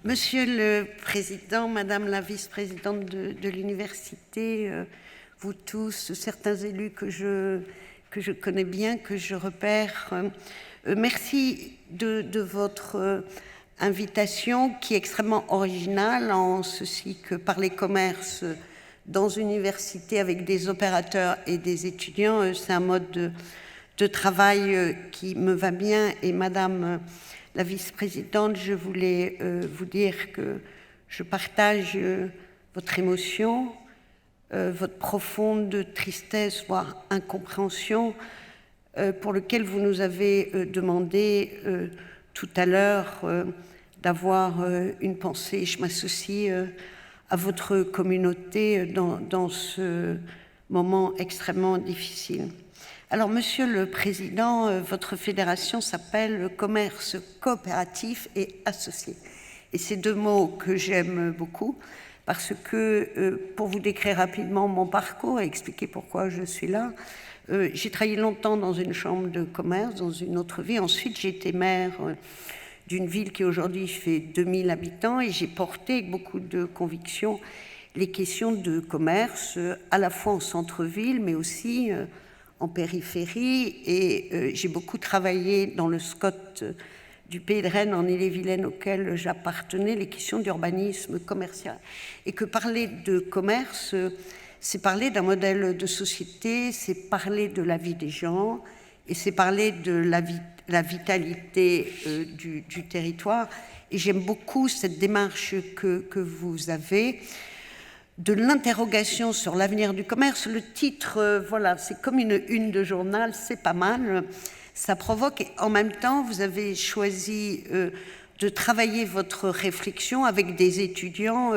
Monsieur le Président, Madame la Vice-présidente de l'université, vous tous, certains élus que je connais bien, que je repère, merci de votre invitation qui est extrêmement originale en ceci que parler commerce dans une université avec des opérateurs et des étudiants, c'est un mode de travail qui me va bien. Et Madame la vice-présidente, je voulais vous dire que je partage votre émotion, votre profonde tristesse, voire incompréhension, pour lequel vous nous avez demandé tout à l'heure d'avoir une pensée. Je m'associe à votre communauté dans ce moment extrêmement difficile. Alors, Monsieur le Président, votre fédération s'appelle Commerce coopératif et associé. Et c'est deux mots que j'aime beaucoup parce que, pour vous décrire rapidement mon parcours et expliquer pourquoi je suis là, j'ai travaillé longtemps dans une chambre de commerce, dans une autre vie. Ensuite, j'ai été maire d'une ville qui aujourd'hui fait 2000 habitants et j'ai porté avec beaucoup de conviction les questions de commerce, à la fois en centre-ville, mais aussi en périphérie, et j'ai beaucoup travaillé dans le SCOT du Pays de Rennes en Ille-et-Vilaine auquel j'appartenais, les questions d'urbanisme commercial. Et que parler de commerce, c'est parler d'un modèle de société, c'est parler de la vie des gens, et c'est parler de la vitalité du territoire. Et j'aime beaucoup cette démarche que vous avez, de l'interrogation sur l'avenir du commerce. Le titre, voilà, c'est comme une une de journal, c'est pas mal, ça provoque. Et en même temps, vous avez choisi de travailler votre réflexion avec des étudiants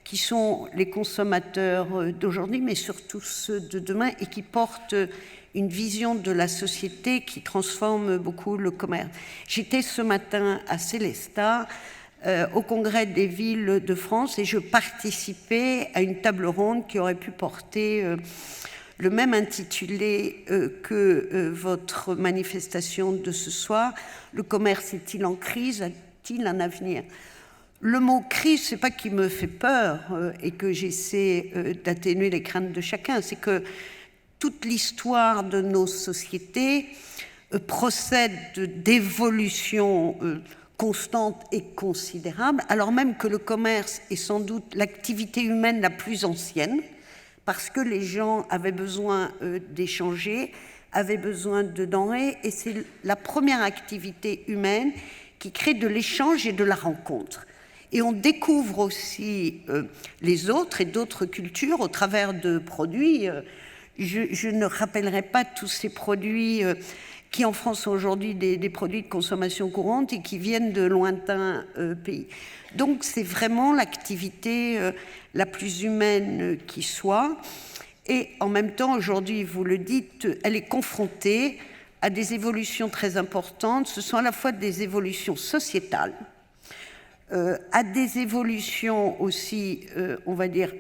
qui sont les consommateurs d'aujourd'hui, mais surtout ceux de demain, et qui portent une vision de la société qui transforme beaucoup le commerce. J'étais ce matin à Célestat, au Congrès des villes de France, et je participais à une table ronde qui aurait pu porter le même intitulé que votre manifestation de ce soir. Le commerce est-il en crise? A-t-il un avenir? Le mot crise, c'est pas qu'il me fait peur et que j'essaie d'atténuer les craintes de chacun, c'est que toute l'histoire de nos sociétés procède d'évolutions constante et considérable, alors même que le commerce est sans doute l'activité humaine la plus ancienne, parce que les gens avaient besoin d'échanger, avaient besoin de denrées, et c'est la première activité humaine qui crée de l'échange et de la rencontre. Et on découvre aussi les autres et d'autres cultures au travers de produits. Je ne rappellerai pas tous ces produits qui en France sont aujourd'hui des produits de consommation courante et qui viennent de lointains pays. Donc c'est vraiment l'activité la plus humaine qui soit. Et en même temps, aujourd'hui, vous le dites, elle est confrontée à des évolutions très importantes. Ce sont à la fois des évolutions sociétales, à des évolutions aussi, on va dire,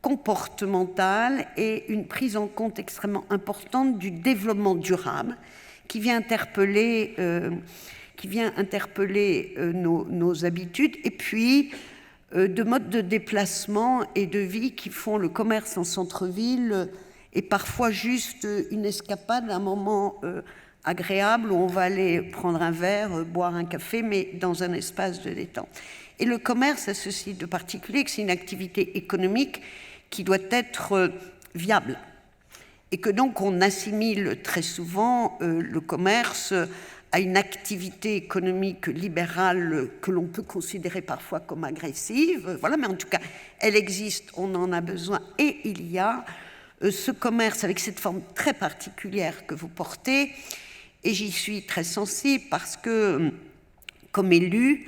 comportementales, et une prise en compte extrêmement importante du développement durable qui vient interpeller nos habitudes, et puis de modes de déplacement et de vie qui font le commerce en centre-ville et parfois juste une escapade, un moment agréable où on va aller prendre un verre, boire un café, mais dans un espace de détente. Et le commerce a ceci de particulier que c'est une activité économique qui doit être viable. Et que donc on assimile très souvent le commerce à une activité économique libérale que l'on peut considérer parfois comme agressive. Voilà, mais en tout cas, elle existe, on en a besoin, et il y a ce commerce avec cette forme très particulière que vous portez, et j'y suis très sensible parce que, comme élu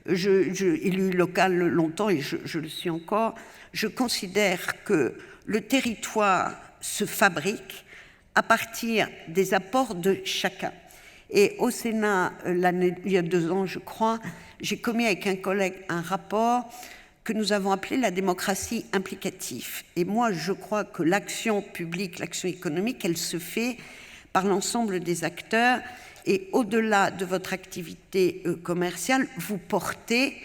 local longtemps, et je le suis encore, je considère que le territoire se fabrique à partir des apports de chacun. Et au Sénat, il y a 2 ans, je crois, j'ai commis avec un collègue un rapport que nous avons appelé la démocratie implicative. Et moi, je crois que l'action publique, l'action économique, elle se fait par l'ensemble des acteurs. Et au-delà de votre activité commerciale, vous portez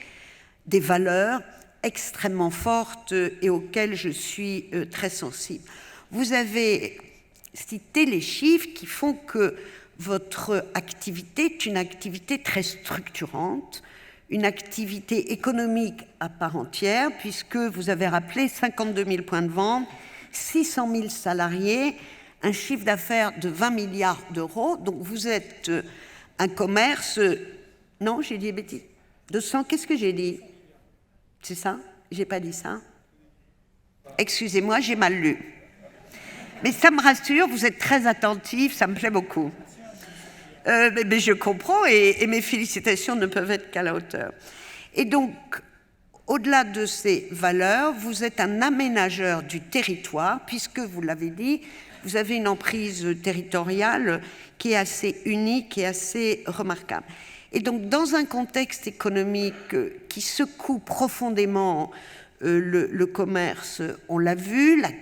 des valeurs extrêmement fortes et auxquelles je suis très sensible. Vous avez cité les chiffres qui font que votre activité est une activité très structurante, une activité économique à part entière, puisque vous avez rappelé 52 000 points de vente, 600 000 salariés, un chiffre d'affaires de 20 milliards d'euros. Donc vous êtes un commerce... Non, j'ai dit des bêtises. 200, qu'est-ce que j'ai dit? C'est ça? J'ai pas dit ça? Excusez-moi, j'ai mal lu. Mais ça me rassure, vous êtes très attentif, ça me plaît beaucoup. Mais je comprends et mes félicitations ne peuvent être qu'à la hauteur. Et donc, au-delà de ces valeurs, vous êtes un aménageur du territoire, puisque, vous l'avez dit, vous avez une emprise territoriale qui est assez unique et assez remarquable. Et donc, dans un contexte économique qui secoue profondément le commerce, on l'a vu, la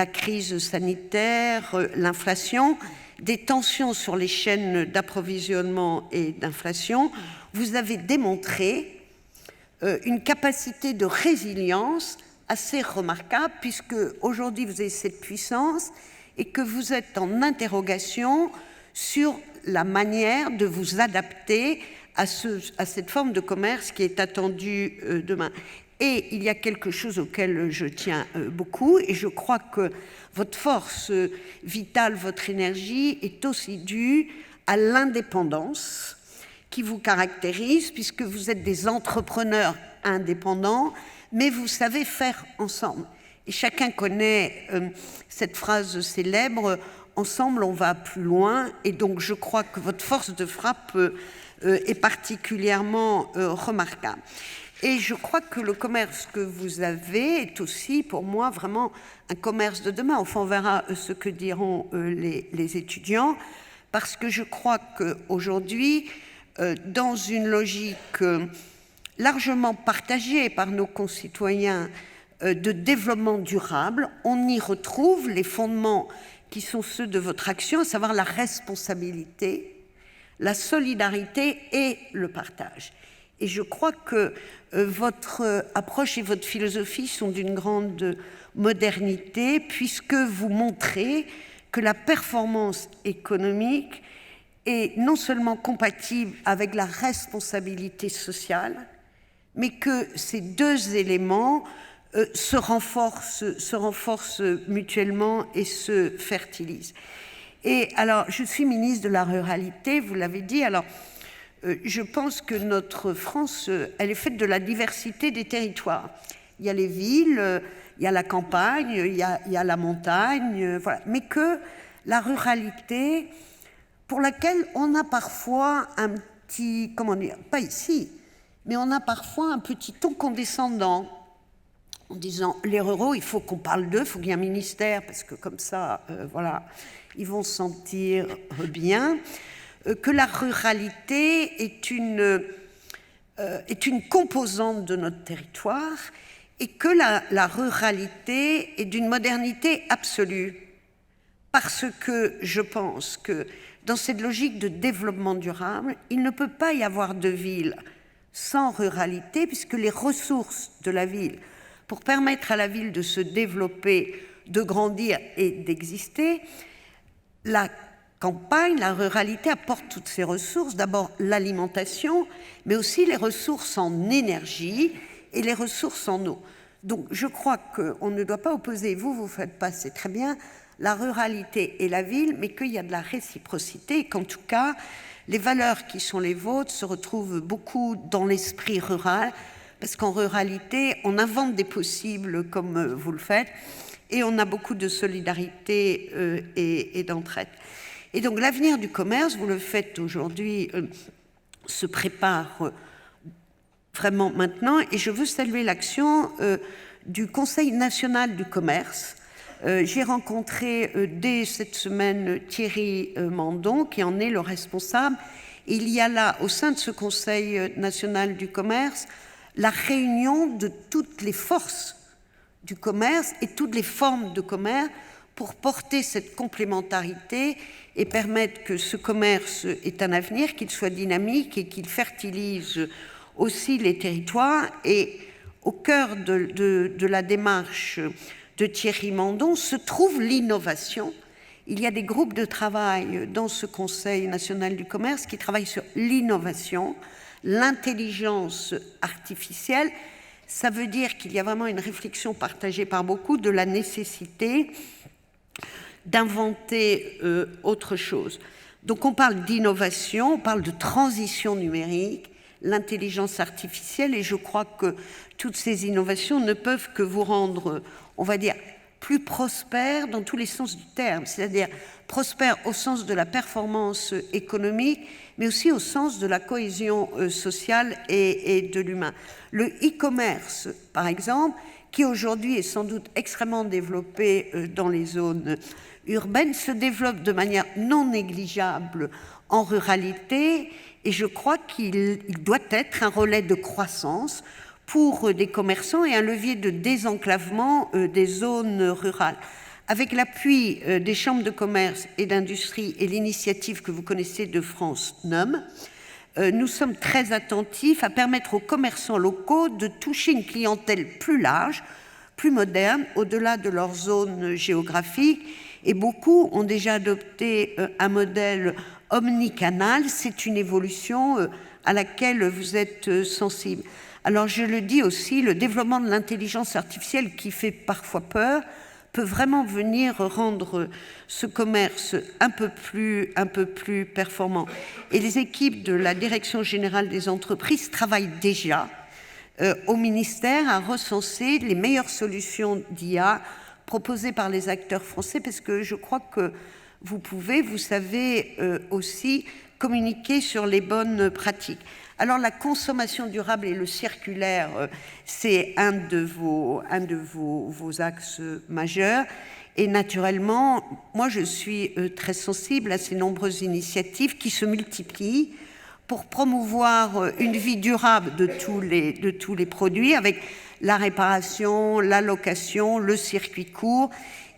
crise sanitaire, l'inflation, des tensions sur les chaînes d'approvisionnement et d'inflation, vous avez démontré une capacité de résilience assez remarquable, puisque aujourd'hui vous avez cette puissance et que vous êtes en interrogation sur la manière de vous adapter à cette forme de commerce qui est attendue demain. Et il y a quelque chose auquel je tiens beaucoup, et je crois que votre force vitale, votre énergie est aussi due à l'indépendance qui vous caractérise, puisque vous êtes des entrepreneurs indépendants, mais vous savez faire ensemble. Et chacun connaît cette phrase célèbre, « Ensemble, on va plus loin », et donc je crois que votre force de frappe est particulièrement remarquable. Et je crois que le commerce que vous avez est aussi, pour moi, vraiment un commerce de demain. Enfin, on verra ce que diront les étudiants, parce que je crois qu'aujourd'hui, dans une logique largement partagée par nos concitoyens de développement durable, on y retrouve les fondements qui sont ceux de votre action, à savoir la responsabilité, la solidarité et le partage. Et je crois que votre approche et votre philosophie sont d'une grande modernité, puisque vous montrez que la performance économique est non seulement compatible avec la responsabilité sociale, mais que ces deux éléments se renforcent mutuellement et se fertilisent. Et alors, je suis ministre de la Ruralité, vous l'avez dit. Alors, je pense que notre France, elle est faite de la diversité des territoires. Il y a les villes, il y a la campagne, il y a la montagne, voilà. Mais que la ruralité, pour laquelle on a parfois un petit, comment dire, pas ici, mais on a parfois un petit ton condescendant, en disant les ruraux, il faut qu'on parle d'eux, il faut qu'il y ait un ministère, parce que comme ça, voilà, ils vont se sentir bien. Que la ruralité est une composante de notre territoire et que la ruralité est d'une modernité absolue. Parce que je pense que dans cette logique de développement durable, il ne peut pas y avoir de ville sans ruralité, puisque les ressources de la ville, pour permettre à la ville de se développer, de grandir et d'exister, la campagne, la ruralité apporte toutes ces ressources, d'abord l'alimentation, mais aussi les ressources en énergie et les ressources en eau. Donc je crois qu'on ne doit pas opposer, vous faites passer très bien, la ruralité et la ville, mais qu'il y a de la réciprocité et qu'en tout cas, les valeurs qui sont les vôtres se retrouvent beaucoup dans l'esprit rural, parce qu'en ruralité, on invente des possibles comme vous le faites, et on a beaucoup de solidarité et d'entraide. Et donc l'avenir du commerce, vous le faites aujourd'hui, se prépare vraiment maintenant, et je veux saluer l'action du Conseil national du commerce. J'ai rencontré dès cette semaine Thierry Mandon, qui en est le responsable. Il y a là, au sein de ce Conseil national du commerce, la réunion de toutes les forces du commerce et toutes les formes de commerce pour porter cette complémentarité et permettre que ce commerce ait un avenir, qu'il soit dynamique et qu'il fertilise aussi les territoires. Et au cœur de la démarche de Thierry Mandon se trouve l'innovation. Il y a des groupes de travail dans ce Conseil national du commerce qui travaillent sur l'innovation, l'intelligence artificielle. Ça veut dire qu'il y a vraiment une réflexion partagée par beaucoup de la nécessité d'inventer autre chose. Donc on parle d'innovation, on parle de transition numérique, l'intelligence artificielle, et je crois que toutes ces innovations ne peuvent que vous rendre, on va dire, plus prospère dans tous les sens du terme, c'est-à-dire prospère au sens de la performance économique, mais aussi au sens de la cohésion sociale et de l'humain. Le e-commerce, par exemple, qui aujourd'hui est sans doute extrêmement développé dans les zones urbaines, se développe de manière non négligeable en ruralité, et je crois qu'il doit être un relais de croissance pour des commerçants et un levier de désenclavement des zones rurales. Avec l'appui des chambres de commerce et d'industrie et l'initiative que vous connaissez de France NOM, nous sommes très attentifs à permettre aux commerçants locaux de toucher une clientèle plus large, plus moderne, au-delà de leur zone géographique. Et beaucoup ont déjà adopté un modèle omnicanal. C'est une évolution à laquelle vous êtes sensible. Alors je le dis aussi, le développement de l'intelligence artificielle qui fait parfois peur peut vraiment venir rendre ce commerce un peu plus performant. Et les équipes de la Direction générale des entreprises travaillent déjà au ministère à recenser les meilleures solutions d'IA proposées par les acteurs français, parce que je crois que vous savez aussi communiquer sur les bonnes pratiques. Alors la consommation durable et le circulaire, c'est un de vos axes majeurs. Et naturellement, moi je suis très sensible à ces nombreuses initiatives qui se multiplient pour promouvoir une vie durable de tous les produits, avec la réparation, la location, le circuit court.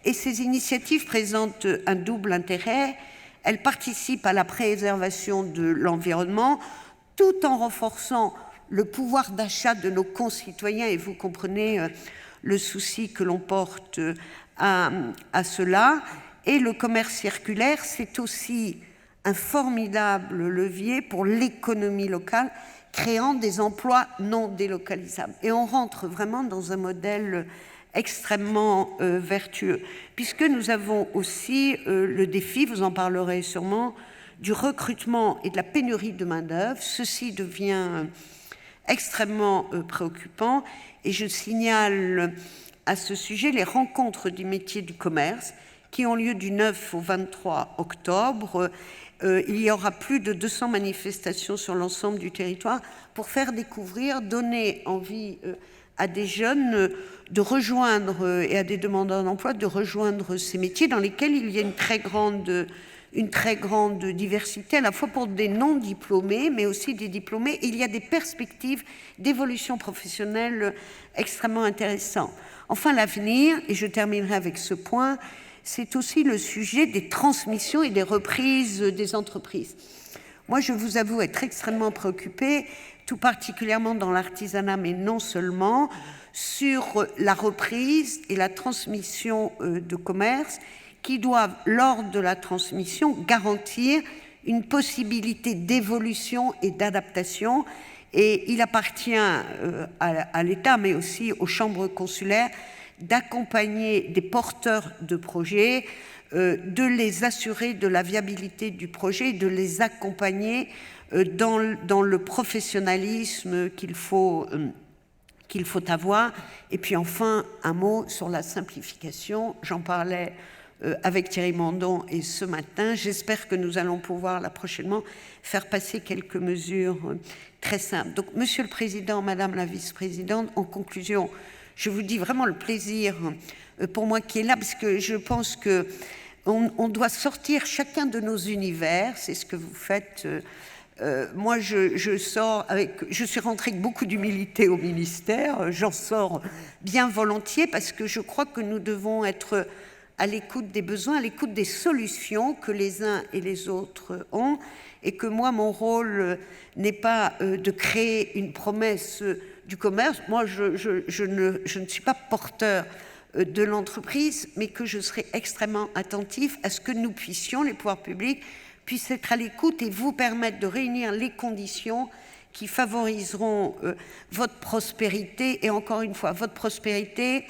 Et ces initiatives présentent un double intérêt. Elles participent à la préservation de l'environnement, tout en renforçant le pouvoir d'achat de nos concitoyens, et vous comprenez le souci que l'on porte à cela. Et le commerce circulaire, c'est aussi un formidable levier pour l'économie locale, créant des emplois non délocalisables. Et on rentre vraiment dans un modèle extrêmement vertueux, puisque nous avons aussi le défi, vous en parlerez sûrement, du recrutement et de la pénurie de main-d'œuvre. Ceci devient extrêmement préoccupant, et je signale à ce sujet les rencontres du métier du commerce qui ont lieu du 9 au 23 octobre. Il y aura plus de 200 manifestations sur l'ensemble du territoire pour faire découvrir, donner envie à des jeunes de rejoindre, et à des demandeurs d'emploi de rejoindre ces métiers dans lesquels il y a une très grande diversité, à la fois pour des non-diplômés, mais aussi des diplômés. Et il y a des perspectives d'évolution professionnelle extrêmement intéressantes. Enfin, l'avenir, et je terminerai avec ce point, c'est aussi le sujet des transmissions et des reprises des entreprises. Moi, je vous avoue être extrêmement préoccupée, tout particulièrement dans l'artisanat, mais non seulement, sur la reprise et la transmission de commerce, qui doivent, lors de la transmission, garantir une possibilité d'évolution et d'adaptation. Et il appartient à l'État, mais aussi aux chambres consulaires, d'accompagner des porteurs de projets, de les assurer de la viabilité du projet, de les accompagner dans le professionnalisme qu'il faut avoir. Et puis enfin, un mot sur la simplification. J'en parlais avec Thierry Mandon et ce matin. J'espère que nous allons pouvoir là prochainement faire passer quelques mesures très simples. Donc, Monsieur le Président, Madame la Vice-présidente, en conclusion, je vous dis vraiment le plaisir pour moi qui est là, parce que je pense que on doit sortir chacun de nos univers. C'est ce que vous faites. Moi, je suis rentrée avec beaucoup d'humilité au ministère. J'en sors bien volontiers parce que je crois que nous devons être à l'écoute des besoins, à l'écoute des solutions que les uns et les autres ont, et que moi, mon rôle n'est pas de créer une promesse du commerce. Moi, je ne suis pas porteur de l'entreprise, mais que je serai extrêmement attentif à ce que nous puissions, les pouvoirs publics, puissent être à l'écoute et vous permettre de réunir les conditions qui favoriseront votre prospérité. Et encore une fois, votre prospérité,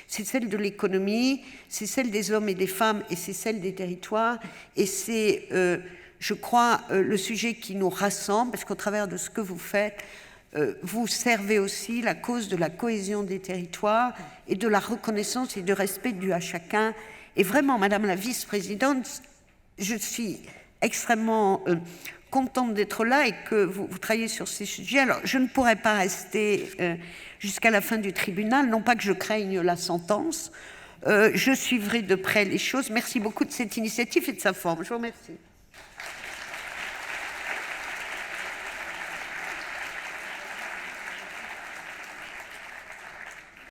c'est celle de l'économie, c'est celle des hommes et des femmes, et c'est celle des territoires. Et c'est, je crois, le sujet qui nous rassemble, parce qu'au travers de ce que vous faites, vous servez aussi la cause de la cohésion des territoires et de la reconnaissance et du respect dû à chacun. Et vraiment, Madame la vice-présidente, je suis extrêmement contente d'être là et que vous travaillez sur ces sujets. Alors, je ne pourrais pas rester jusqu'à la fin du tribunal, non pas que je craigne la sentence. Je suivrai de près les choses. Merci beaucoup de cette initiative et de sa forme. Je vous remercie.